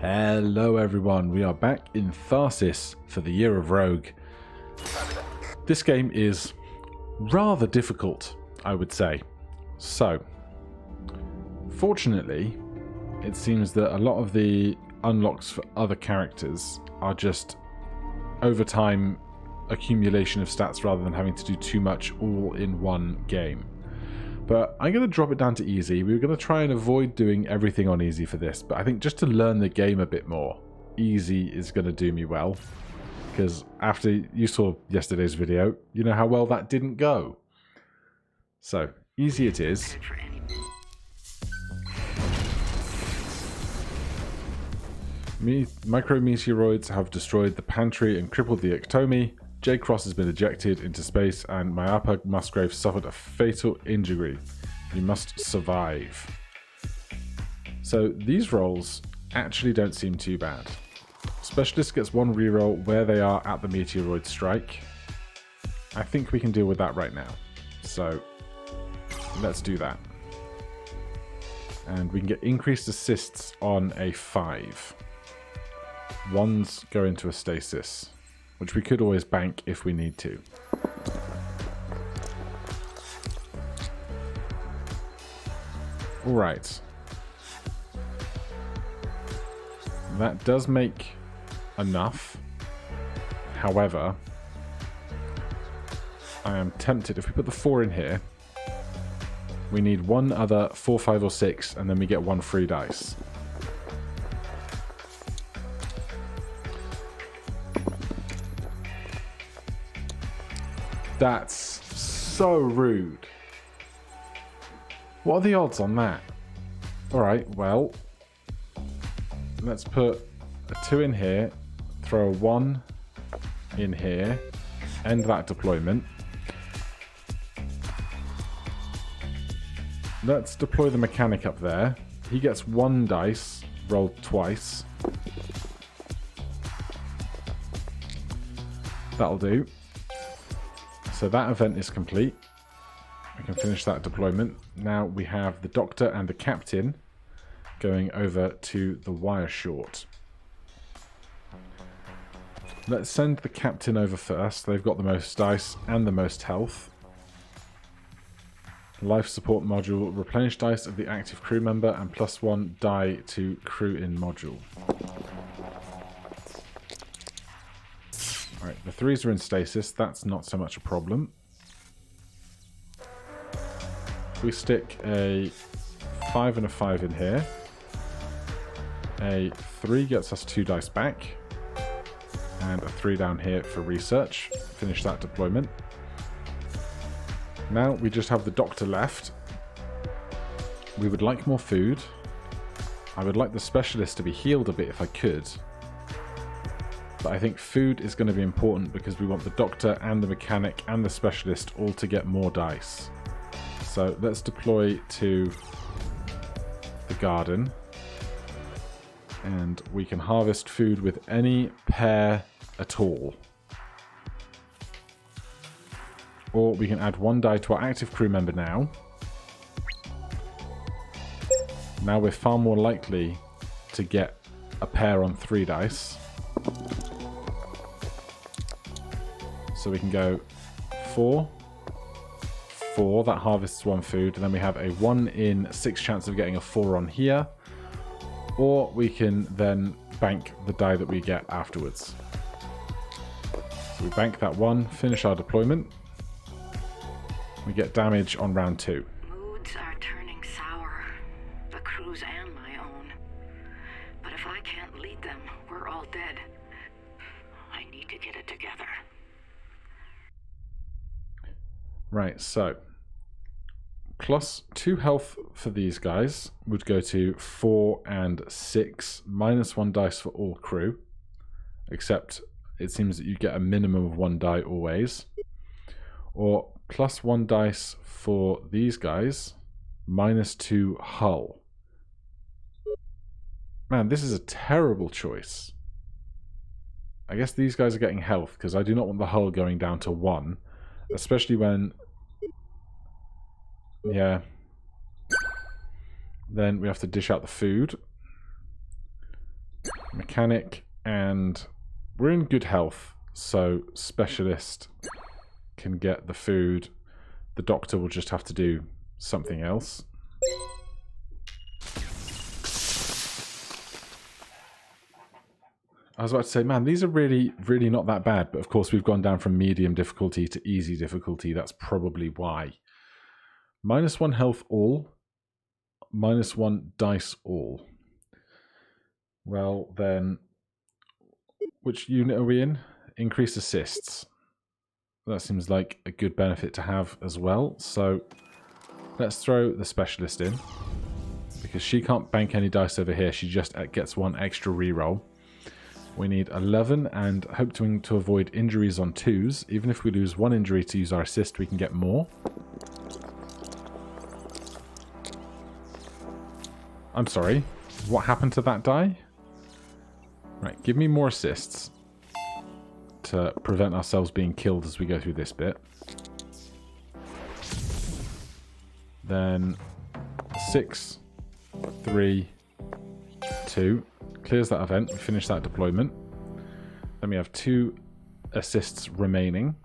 Hello everyone, we are back in Tharsis for the Year of Rogue. This game is rather difficult, I would say. So, fortunately, it seems that a lot of the unlocks for other characters are just over time accumulation of stats rather than having to do too much all in one game. But I'm going to drop it down to easy. We were going to try and avoid doing everything on easy for this, but I think just to learn the game a bit more, easy is going to do me well. Because after you saw yesterday's video, you know how well that didn't go. So, easy it is. Micrometeoroids have destroyed the pantry and crippled the ectomy. J. Cross has been ejected into space, and Mayapa Musgrave suffered a fatal injury. You must survive. So these rolls actually don't seem too bad. Specialist gets one reroll where they are at the meteoroid strike. I think we can deal with that right now. So let's do that. And we can get increased assists on a 5. Ones go into a stasis, which we could always bank if we need to. Alright. That does make enough. However, I am tempted, if we put the 4 in here, we need one other 4, 5 or 6, and then we get one free dice. That's so rude. What are the odds on that? Alright, well, let's put a 2 in here, throw a 1 in here, end that deployment. Let's deploy the mechanic up there. He gets 1 dice, rolled twice. That'll do. So that event is complete. We can finish that deployment. Now we have the doctor and the captain going over to the wire short. Let's send the captain over first. They've got the most dice and the most health. Life support module, replenish dice of the active crew member and +1 die to crew in module. Alright, the 3s are in stasis, that's not so much a problem. If we stick a 5 and a 5 in here, a 3 gets us 2 dice back, and a 3 down here for research. Finish that deployment. Now we just have the doctor left. We would like more food. I would like the specialist to be healed a bit if I could. But I think food is going to be important because we want the doctor and the mechanic and the specialist all to get more dice. So let's deploy to the garden. And we can harvest food with any pair at all. Or we can add 1 die to our active crew member now. Now we're far more likely to get a pair on 3 dice. So we can go 4, 4, that harvests 1 food, and then we have a 1 in 6 chance of getting a 4 on here, or we can then bank the die that we get afterwards. So we bank that 1, finish our deployment, we get damage on round 2. Moods are turning sour, the crew's and my own. But if I can't lead them, we're all dead. I need to get it together. Right, so +2 health for these guys would go to 4 and 6, -1 dice for all crew, except it seems that you get a minimum of 1 die always, or +1 dice for these guys, -2 hull. Man, this is a terrible choice. I guess these guys are getting health because I do not want the hull going down to 1. Especially when, yeah, then we have to dish out the food. Mechanic, and we're in good health, so specialist can get the food. The doctor will just have to do something else. I was about to say, man, these are really, really not that bad. But of course, we've gone down from medium difficulty to easy difficulty. That's probably why. -1 health all. -1 dice all. Well, then, which unit are we in? Increased assists. That seems like a good benefit to have as well. So let's throw the specialist in. Because she can't bank any dice over here. She just gets 1 extra reroll. We need 11 and hoping to avoid injuries on 2s. Even if we lose 1 injury to use our assist, we can get more. I'm sorry. What happened to that die? Right, give me more assists to prevent ourselves being killed as we go through this bit. Then 6, 3, 2. Clears that event. We finish that deployment. Then we have 2 assists remaining.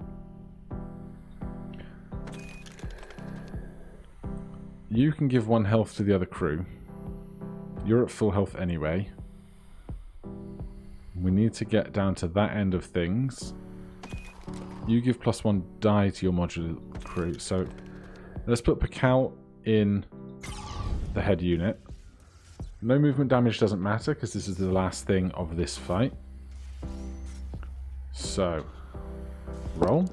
You can give 1 health to the other crew. You're at full health anyway. We need to get down to that end of things. You give +1 die to your modular crew. So let's put Pakal in the head unit. No movement damage doesn't matter because this is the last thing of this fight. So, roll.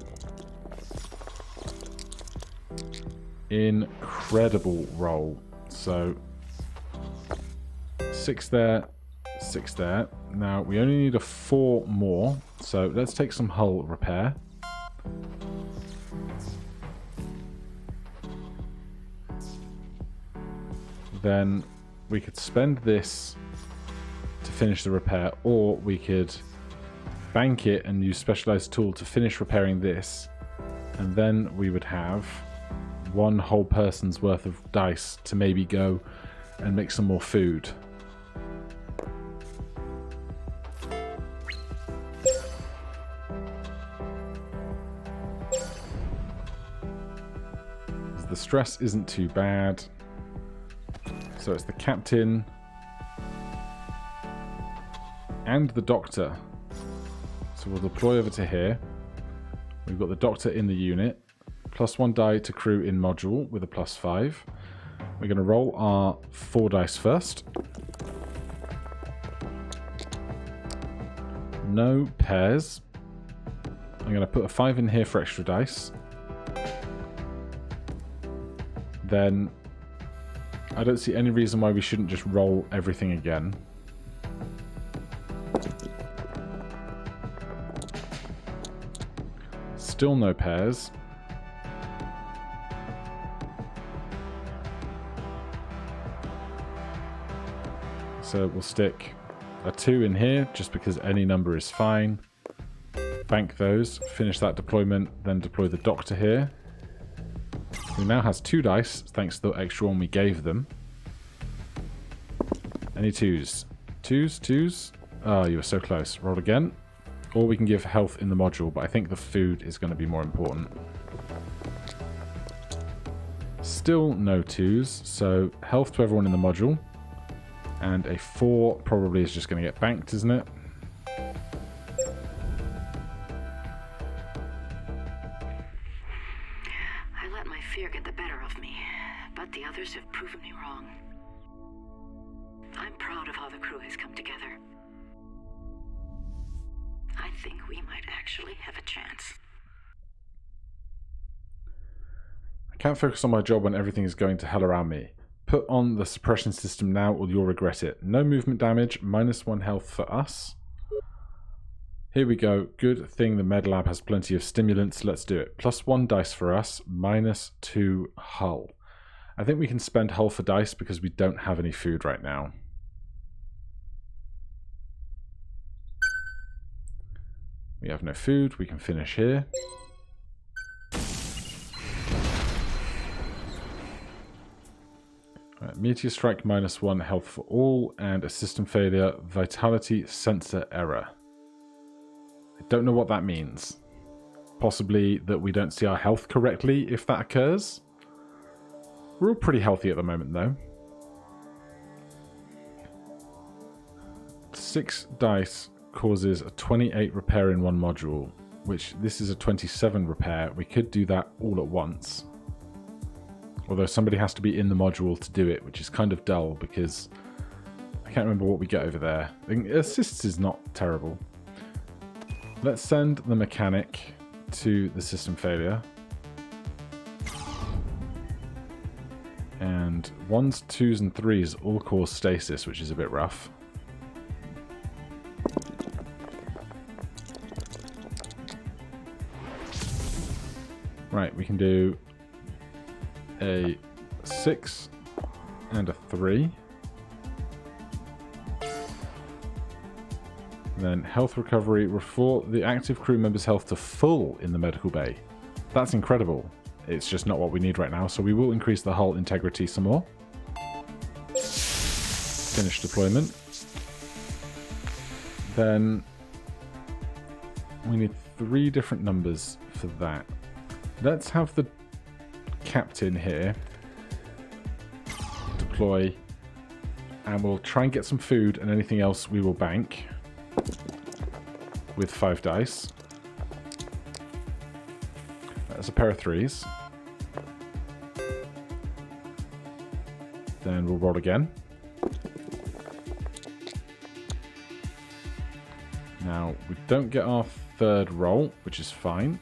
Incredible roll. So, 6 there, 6 there. Now, we only need a 4 more. So, let's take some hull repair. Then we could spend this to finish the repair, or we could bank it and use specialized tool to finish repairing this, and then we would have 1 whole person's worth of dice to maybe go and make some more food. The stress isn't too bad. So it's the captain and the doctor. So we'll deploy over to here. We've got the doctor in the unit. +1 die to crew in module with a +5. We're going to roll our 4 dice first. No pairs. I'm going to put a 5 in here for extra dice. Then I don't see any reason why we shouldn't just roll everything again. Still no pairs. So we'll stick a 2 in here, just because any number is fine. Bank those, finish that deployment, then deploy the doctor here. Who now has 2 dice, thanks to the extra 1 we gave them. Any 2s? 2s? 2s? Oh, you were so close. Roll again. Or we can give health in the module, but I think the food is going to be more important. Still no 2s, so health to everyone in the module. And a 4 probably is just going to get banked, isn't it? I let my fear get the better of me, but the others have proven me wrong. I'm proud of how the crew has come together. I think we might actually have a chance. I can't focus on my job when everything is going to hell around me. Put on the suppression system now or you'll regret it. No movement damage, -1 health for us. Here we go. Good thing the med lab has plenty of stimulants. Let's do it. +1 dice for us, -2 hull. I think we can spend hull for dice because we don't have any food right now. We have no food. We can finish here. Right, Meteor strike -1 health for all, and a system failure, vitality sensor error. I don't know what that means. Possibly that we don't see our health correctly if that occurs. We're all pretty healthy at the moment though. 6 dice causes a 28 repair in one module, which this is a 27 repair. We could do that all at once. Although somebody has to be in the module to do it, which is kind of dull because I can't remember what we get over there. Assists is not terrible. Let's send the mechanic to the system failure. And 1s, 2s, and 3s all cause stasis, which is a bit rough. Right, we can do a 6 and a 3. Then health recovery, restore the active crew member's health to full in the medical bay. That's incredible. It's just not what we need right now, so we will increase the hull integrity some more. Finish deployment. Then we need 3 different numbers for that. Let's have the captain here deploy, and we'll try and get some food, and anything else we will bank with 5 dice. That's a pair of 3s. Then we'll roll again. Now, we don't get our 3rd roll, which is fine.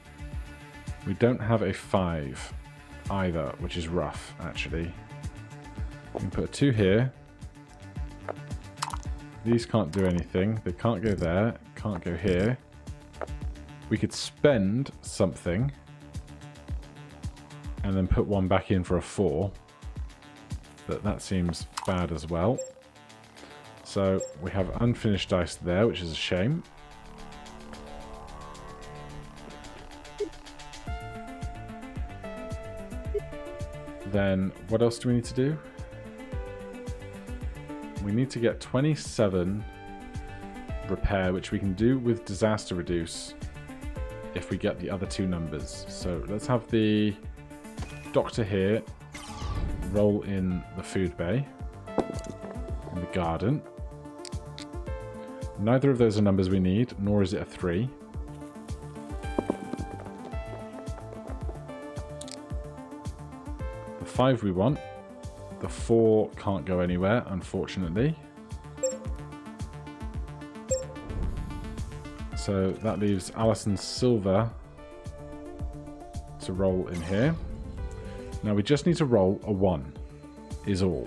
We don't have a 5 either, which is rough, actually. We can put a 2 here. These can't do anything. They can't go there. Can't go here. We could spend something and then put 1 back in for a 4. But that seems bad as well. So we have unfinished dice there, which is a shame. Then what else do we need to do? We need to get 27 repair, which we can do with disaster reduce if we get the other 2 numbers. So let's have the doctor here roll in the food bay, in the garden. Neither of those are numbers we need, nor is it a 3. The 5 we want. The 4 can't go anywhere, unfortunately. So that leaves Alison Silver to roll in here. Now we just need to roll a 1, is all.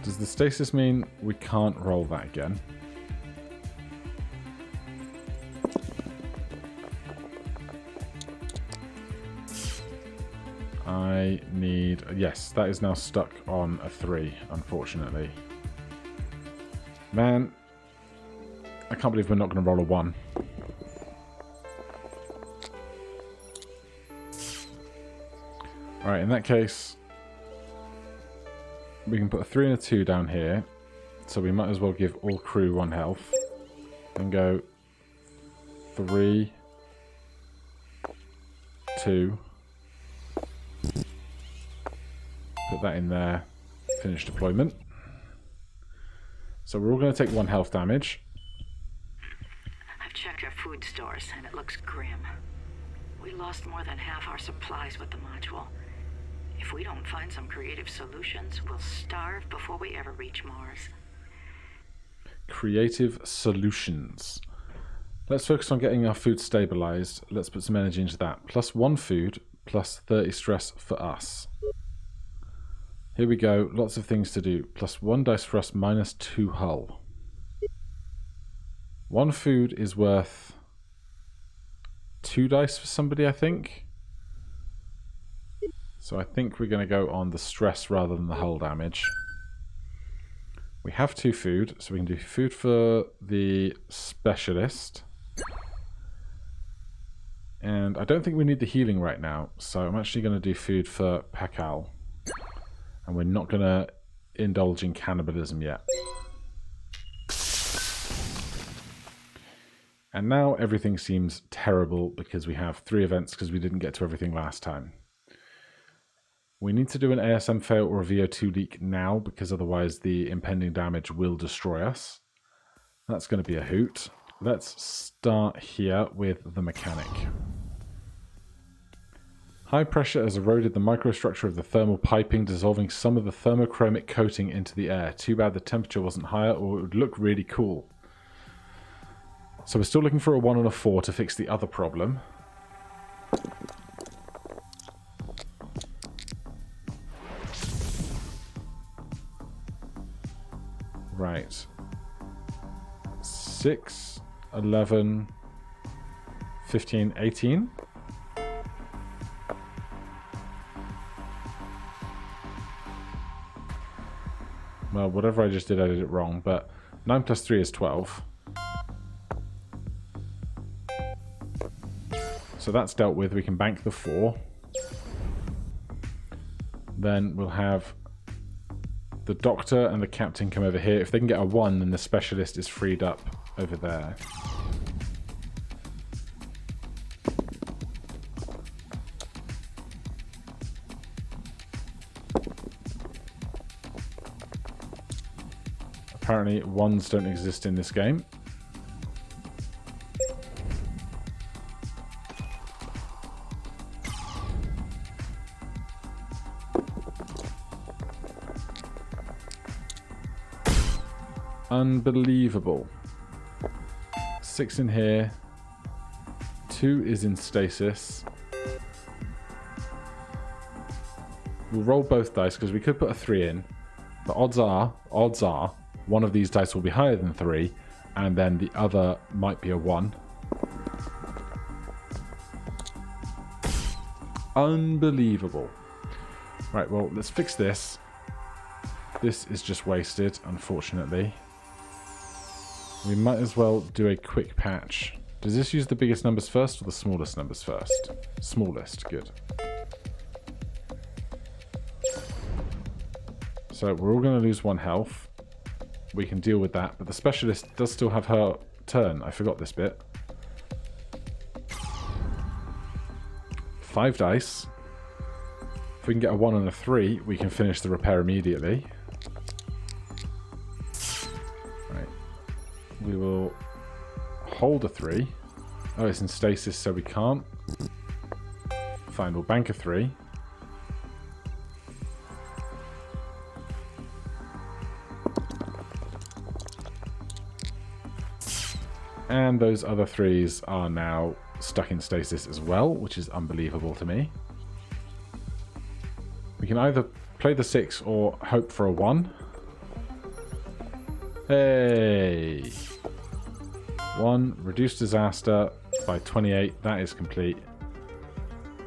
Does the stasis mean we can't roll that again? I need... Yes, that is now stuck on a 3, unfortunately. Man, I can't believe we're not going to roll a 1. Alright, in that case, we can put a 3 and a 2 down here. So we might as well give all crew 1 health. And go 3, 2. Put that in there. Finish deployment. So we're all going to take 1 health damage. I've checked our food stores, and it looks grim. We lost more than half our supplies with the module. If we don't find some creative solutions, we'll starve before we ever reach Mars. Creative solutions. Let's focus on getting our food stabilized. Let's put some energy into that. +1 food, +30 stress for us. Here we go. Lots of things to do. +1 dice for us, -2 hull. 1 food is worth 2 dice for somebody, I think. So I think we're going to go on the stress rather than the hull damage. We have 2 food, so we can do food for the specialist. And I don't think we need the healing right now, so I'm actually going to do food for Pakal. And we're not going to indulge in cannibalism yet. And now everything seems terrible because we have 3 events because we didn't get to everything last time. We need to do an ASM fail or a VO2 leak now because otherwise the impending damage will destroy us. That's going to be a hoot. Let's start here with the mechanic. High pressure has eroded the microstructure of the thermal piping, dissolving some of the thermochromic coating into the air. Too bad the temperature wasn't higher or it would look really cool. So we're still looking for a 1 and a 4 to fix the other problem. Right. 6, 11, 15, 18. Well, whatever I just did, I did it wrong, but 9 plus 3 is 12. So that's dealt with. We can bank the 4. Then we'll have the doctor and the captain come over here. If they can get a 1, then the specialist is freed up over there. Apparently 1s don't exist in this game. Unbelievable. 6 in here. 2 is in stasis. We'll roll both dice because we could put a 3 in. The odds are, one of these dice will be higher than 3, and then the other might be a 1. Unbelievable. Right, well, let's fix this. This is just wasted, unfortunately. We might as well do a quick patch. Does this use the biggest numbers first or the smallest numbers first? Smallest, good. So we're all going to lose 1 health. We can deal with that, but the specialist does still have her turn. I forgot this bit. 5 dice. If we can get a 1 and a 3, we can finish the repair immediately. Right. We will hold a 3. Oh, it's in stasis, so we can't. Fine, we'll bank a 3. And those other 3s are now stuck in stasis as well, which is unbelievable to me. We can either play the 6 or hope for a 1. Hey! 1, reduce disaster by 28, that is complete.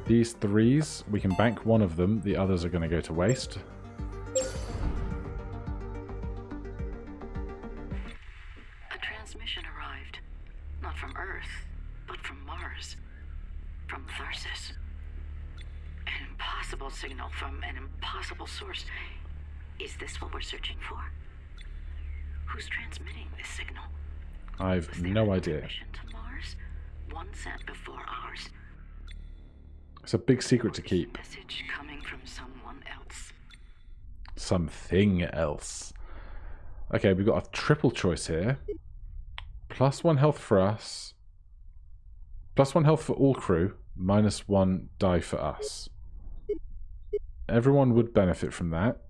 These 3s, we can bank 1 of them, the others are going to go to waste. A transmission arrived. Not from Earth, but from Mars. From Tharsis. An impossible signal from an impossible source. Is this what we're searching for? Who's transmitting this signal? I've no idea. Mission to Mars? One sent before ours. It's a big secret to keep. Message coming from someone else. Something else. Okay, we've got a triple choice here. +1 health for us. +1 health for all crew. -1 die for us. Everyone would benefit from that.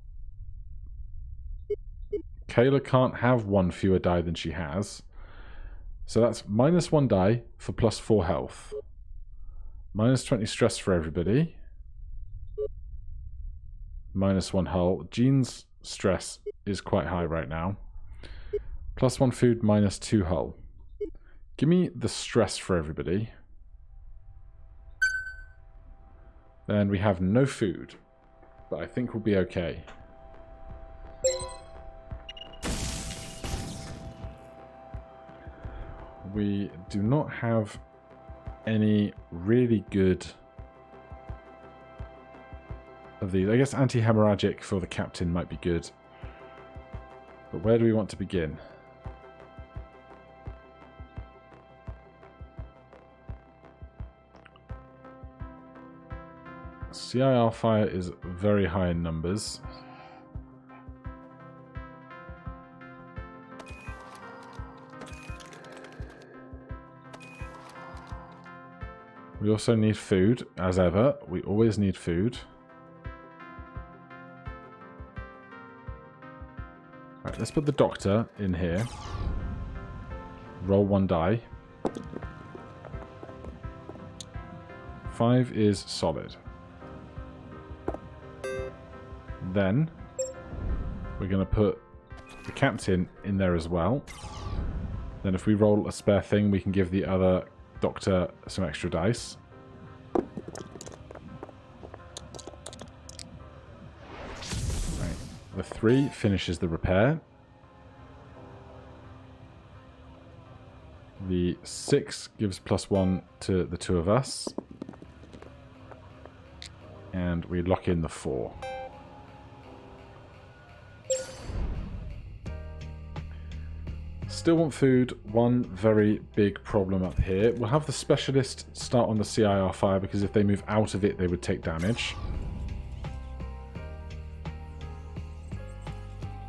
Kayla can't have 1 fewer die than she has. So that's -1 die for +4 health. -20 stress for everybody. -1 hull. Jean's stress is quite high right now. +1 food, -2 hull. Give me the stress for everybody. Then we have no food. But I think we'll be okay. we do not have any really good of these. I guess anti-hemorrhagic for the captain might be good. But where do we want to begin? CIR fire is very high in numbers. We also need food, as ever. We always need food. Right, let's put the doctor in here. Roll 1 die. 5 is solid. Then we're going to put the captain in there as well. Then if we roll a spare thing, we can give the other doctor some extra dice. Right. The 3 finishes the repair. The 6 gives +1 to the 2 of us. And we lock in the 4. Still want food. One very big problem up here. We'll have the specialist start on the CIR fire because if they move out of it, they would take damage.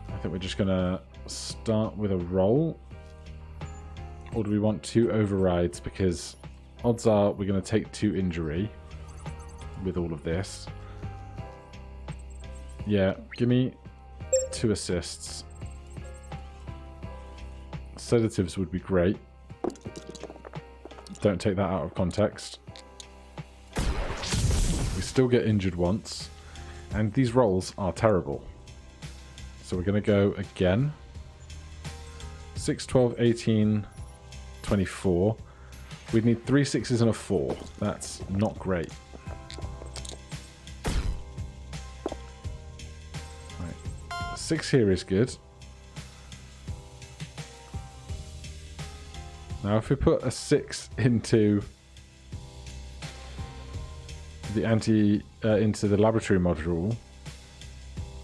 I think we're just going to start with a roll. Or do we want 2 overrides? Because odds are we're going to take 2 injury with all of this. Yeah, give me 2 assists. Sedatives would be great. Don't take that out of context. We still get injured once. And these rolls are terrible. So we're going to go again. 6, 12, 18, 24. We'd need 3 6s and a 4. That's not great. Right. 6 here is good. Now, if we put a 6 into the into the laboratory module,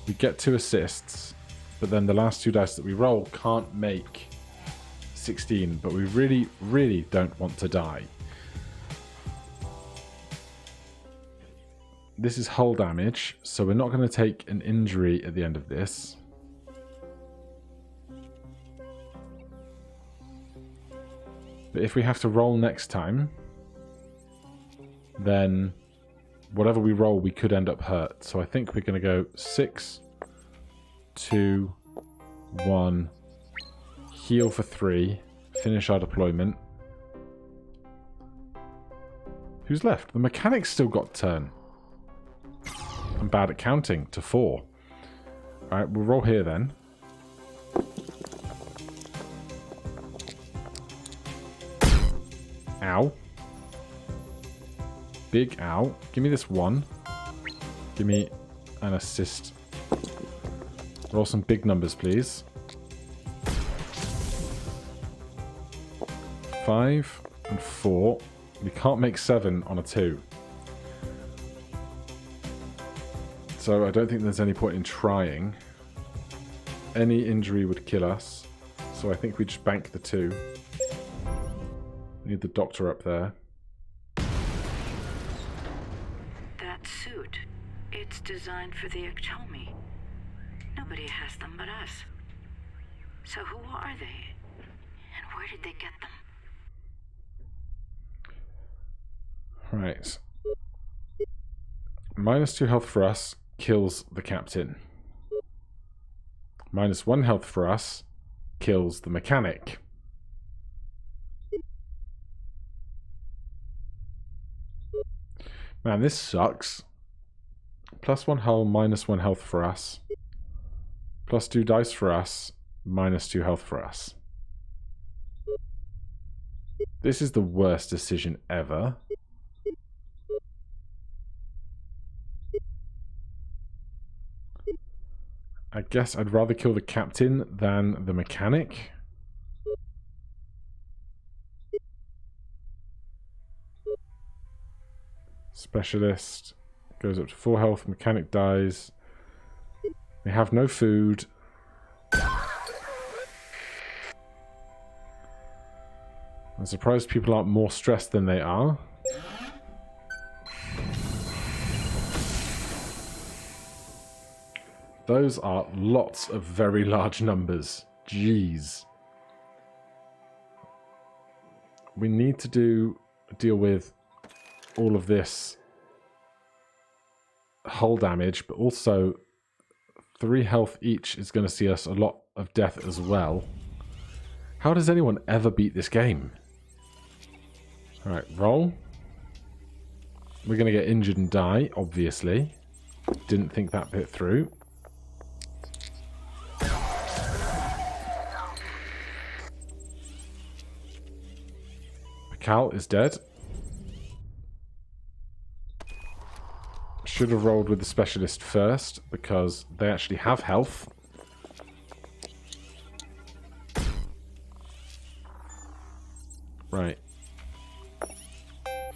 we get 2 assists, but then the last 2 dice that we roll can't make 16. But we really, really don't want to die. This is hull damage, so we're not going to take an injury at the end of this. But if we have to roll next time, then whatever we roll, we could end up hurt. So I think we're going to go 6, 2, 1, heal for 3, finish our deployment. Who's left? The mechanic's still got turn. I'm bad at counting to 4. Alright, we'll roll here then. Ow. Big ow. Give me this 1. Give me an assist. Roll some big numbers, please. 5 and 4. We can't make 7 on a 2. So I don't think there's any point in trying. Any injury would kill us. So I think we just bank the 2. Need the doctor up there. That suit, it's designed for the Ectomi. Nobody has them but us. So who are they? And where did they get them? Right. -2 health for us kills the captain. -1 health for us kills the mechanic. Man, this sucks. +1 hull, -1 health for us. +2 dice for us, -2 health for us. This is the worst decision ever. I guess I'd rather kill the captain than the mechanic. Specialist goes up to 4 health. Mechanic dies. We have no food. I'm surprised people aren't more stressed than they are. Those are lots of very large numbers. Jeez. We need to deal with all of this hull damage, but also 3 health each is going to see us a lot of death as well. How does anyone ever beat this game? Alright, roll. We're going to get injured and die, obviously. Didn't think that bit through. Cal is dead. Should have rolled with the specialist first, because they actually have health. Right.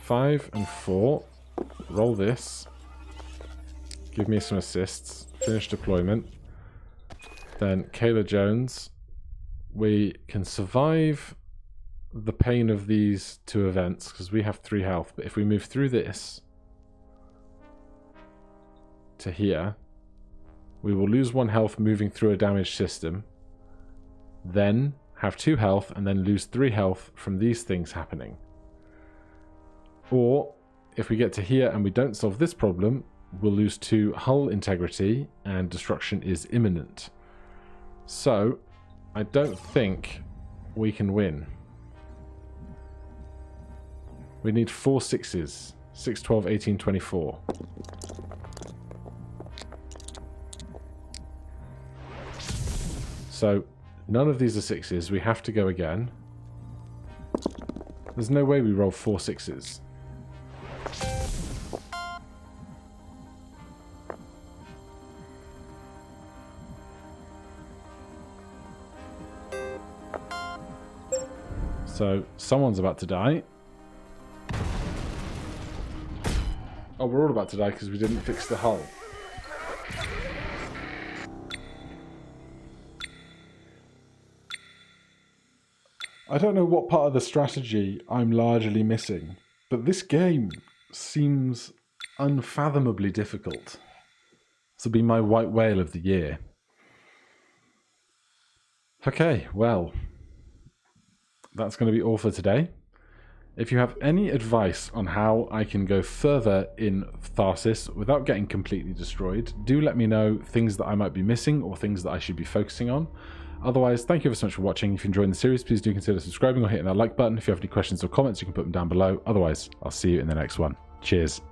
5 and 4. Roll this. Give me some assists. Finish deployment. Then Kayla Jones. We can survive the pain of these 2 events because we have 3 health, but if we move through this to here, we will lose 1 health moving through a damaged system, then have 2 health, and then lose 3 health from these things happening. Or if we get to here and we don't solve this problem, we'll lose 2 hull integrity and destruction is imminent. So I don't think we can win. We need 4 6s. 6, 12, 18, 24. So, none of these are 6s. We have to go again. There's no way we roll 4 6s. So, someone's about to die. Oh, we're all about to die because we didn't fix the hull. I don't know what part of the strategy I'm largely missing, but this game seems unfathomably difficult. This will be my white whale of the year. Okay, well, that's going to be all for today. If you have any advice on how I can go further in Tharsis without getting completely destroyed, do let me know things that I might be missing or things that I should be focusing on. Otherwise, thank you ever so much for watching. If you're enjoying the series, please do consider subscribing or hitting that like button. If you have any questions or comments, you can put them down below. Otherwise, I'll see you in the next one. Cheers.